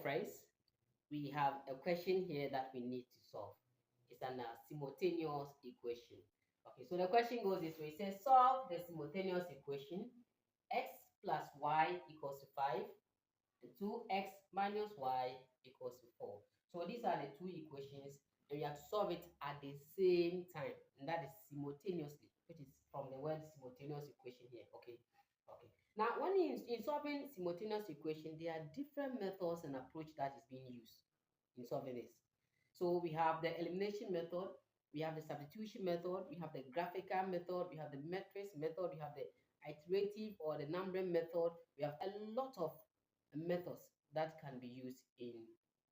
friends, we have a question here that we need to solve. It's an simultaneous equation. Okay, so the question goes this way. It says solve the simultaneous equation x plus y equals to 5 and 2x minus y equals to 4. So these are the two equations and we have to solve it at the same time, and that is simultaneously, which is from the word simultaneous equation here. Okay. Now, when in solving simultaneous equation, there are different methods and approach that is being used in solving this. So we have the elimination method, we have the substitution method, we have the graphical method, we have the matrix method, we have the iterative or the numbering method. We have a lot of methods that can be used in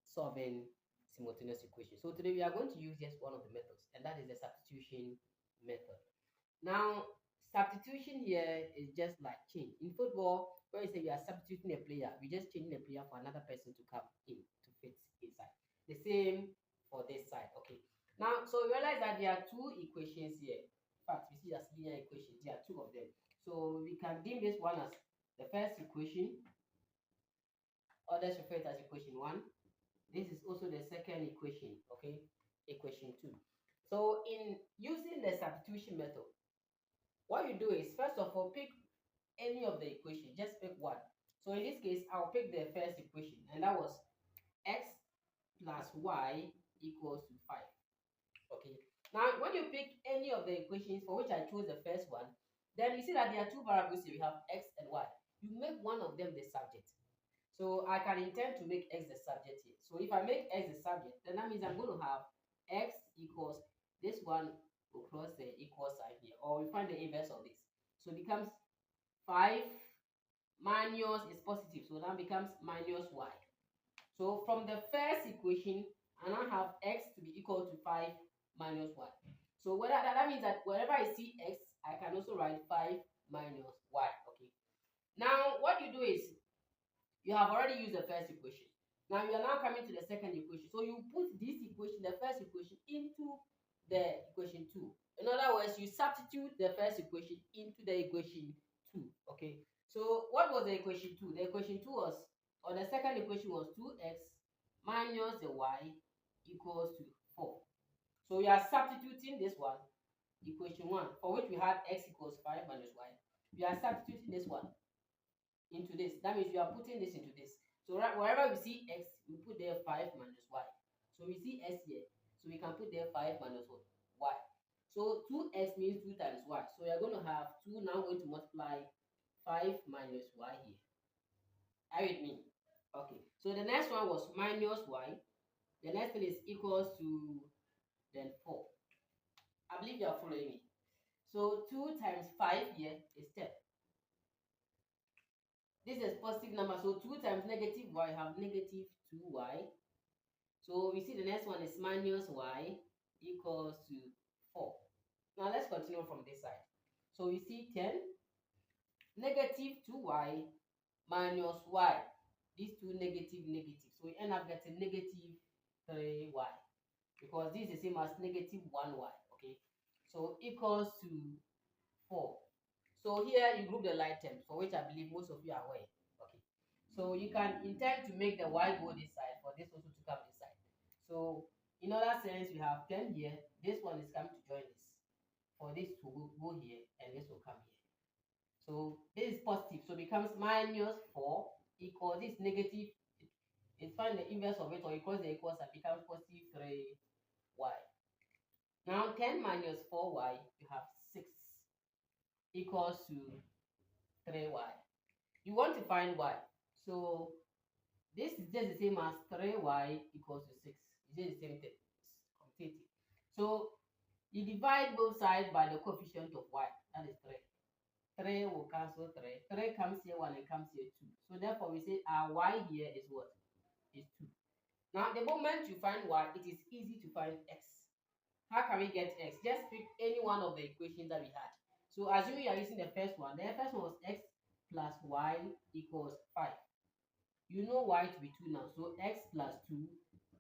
solving simultaneous equations. So today we are going to use just one of the methods, and that is the substitution method. Now, substitution here is just like change. In football, where you say we are substituting a player, we just changing a player for another person to come in to fit inside. The same for this side. Okay. Now, so we realize that there are two equations here. In fact, we see as linear equations. There are two of them. So we can deem this one as the first equation. Others refer it as equation 1. This is also the second equation. Okay, equation 2. So in using the substitution method, what you do is, first of all, pick any of the equation. Just pick one. So in this case, I'll pick the first equation, and that was x plus y equals to 5. Okay. Now, when you pick any of the equations for which I chose the first one, then you see that there are two variables here. We have x and y. You make one of them the subject. So I can intend to make x the subject here. So if I make x the subject, then that means I'm going to have x equals, this one will cross the equal sign here, or we find the inverse of this. So it becomes 5 minus is positive, so that becomes minus y. So from the first equation, I now have x to be equal to 5 minus y. So whether that means that wherever I see x, I can also write 5 minus y. Okay. Now what you do is, you have already used the first equation. Now you are now coming to the second equation. So you put this equation, the first equation, into the equation 2. In other words, you substitute the first equation into the equation 2. Okay. So what was the equation 2? The equation 2 was, or the second equation was 2x minus the y equals to 4. So we are substituting this one, equation 1, for which we had x equals 5 minus y. We are substituting this one into this. That means we are putting this into this. So wherever we see x, we put there 5 minus y. So we see s here. So we can put there 5 minus what? Y. So 2x means 2 times y. So we are going to have 2 now going to multiply 5 minus y here. Are you with me? Okay. So the next one was minus y. The next thing is equals to then 4. I believe you are following me. So 2 times 5 here is 10. This is positive number, so 2 times negative y, have negative 2y. So we see the next one is minus y equals to 4. Now let's continue from this side. So we see 10, negative 2y minus y. These two negative. So we end up getting negative 3y, because this is the same as negative 1y. Okay, so equals to 4. So here you group the like terms, for which I believe most of you are aware. Okay. So you can intend to make the y go this side, for this also to come this side. So in other sense, we have 10 here. This one is coming to join this. For this to go here, and this will come here. So this is positive, so it becomes minus 4 equals this negative. It's find the inverse of it, or equals the equal sign, becomes positive 3y. Now 10 minus 4y, you have 6 equals to 3y. You want to find y. So this is just the same as 3y equals to 6. It's just the same thing. It's completely. So you divide both sides by the coefficient of y. That is 3. 3 will cancel 3. 3 comes here 1 and comes here 2. So therefore we say our y here is what? Is 2. Now the moment you find y, it is easy to find x. How can we get x? Just pick any one of the equations that we had. So assuming you are using the first one was x plus y equals 5. You know y to be 2 now, so x plus 2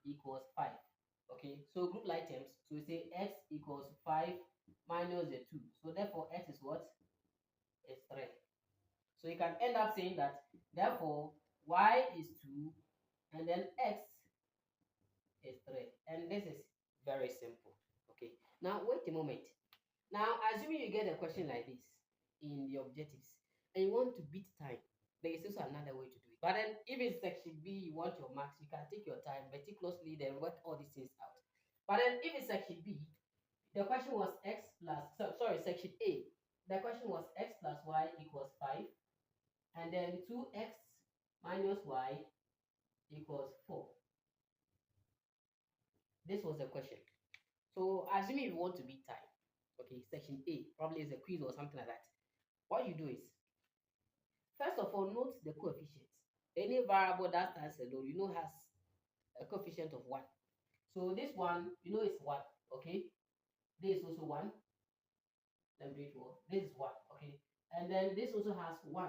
equals 5. Okay, so group like terms. So we say x equals 5 minus the 2. So therefore x is what? Is 3. So you can end up saying that therefore y is 2 and then x is 3. And this is very simple. Okay, now wait a moment. Now, assuming you get a question like this in the objectives and you want to beat time, there is also another way to do it. But then, if it's section B, you want your marks, you can take your time meticulously, then work all these things out. But then, if it's section B, the question was x plus, sorry, section A, the question was x plus y equals 5, and then 2x minus y equals 4. This was the question. So, assuming you want to beat time, okay, section A probably is a quiz or something like that. What you do is, first of all, note the coefficients. Any variable that stands alone, has a coefficient of 1. So this one, is 1, okay? This is also 1. Let me do it more. This is 1, okay? And then this also has 1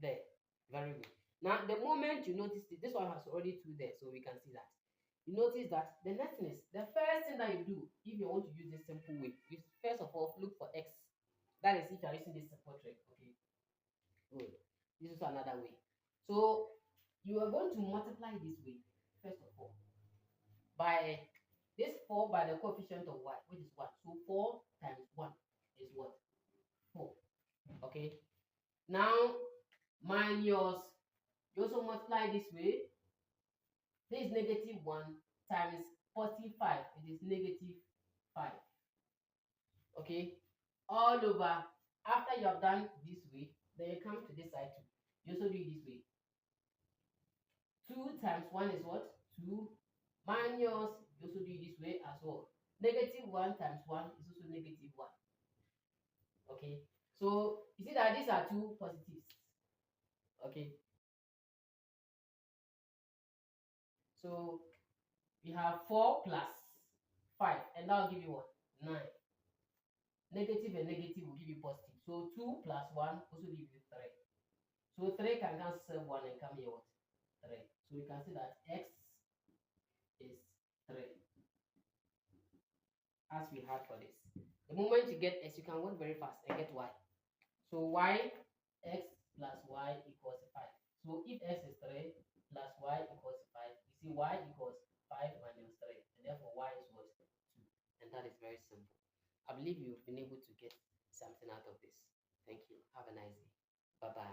there. Very good. Now, the moment you notice this one has already 2 there, so we can see that. You notice that the next thing is, the first thing that you do, if you want to use this simple way, is first of all, look for x. That is if you are using this simple trick, okay? Good. This is another way. So you are going to multiply this way, first of all, by this 4 by the coefficient of y, which is 1. So 4 times 1 is what? 4. Okay. Now, minus, you also multiply this way. This is negative 1 times 45. It is negative 5. Okay. All over. After you have done this way, then you come to this side too. You also do it this way. 2 times 1 is what? 2 minus, you also do it this way as well. Negative 1 times 1 is also negative 1. Okay, so you see that these are two positives. Okay, so we have 4 plus 5, and that will give you what? 9. Negative and negative will give you positive. So 2 plus 1 also give you 3. So 3 can cancel 1 and come here what? 3. So we can see that x is 3. As we had for this. The moment you get x, you can work very fast and get y. So y, x plus y equals 5. So if x is 3 plus y equals 5, you see y equals 5 minus 3. And therefore y is what? 2. And that is very simple. I believe you've been able to get something out of this. Thank you. Have a nice day. Bye-bye.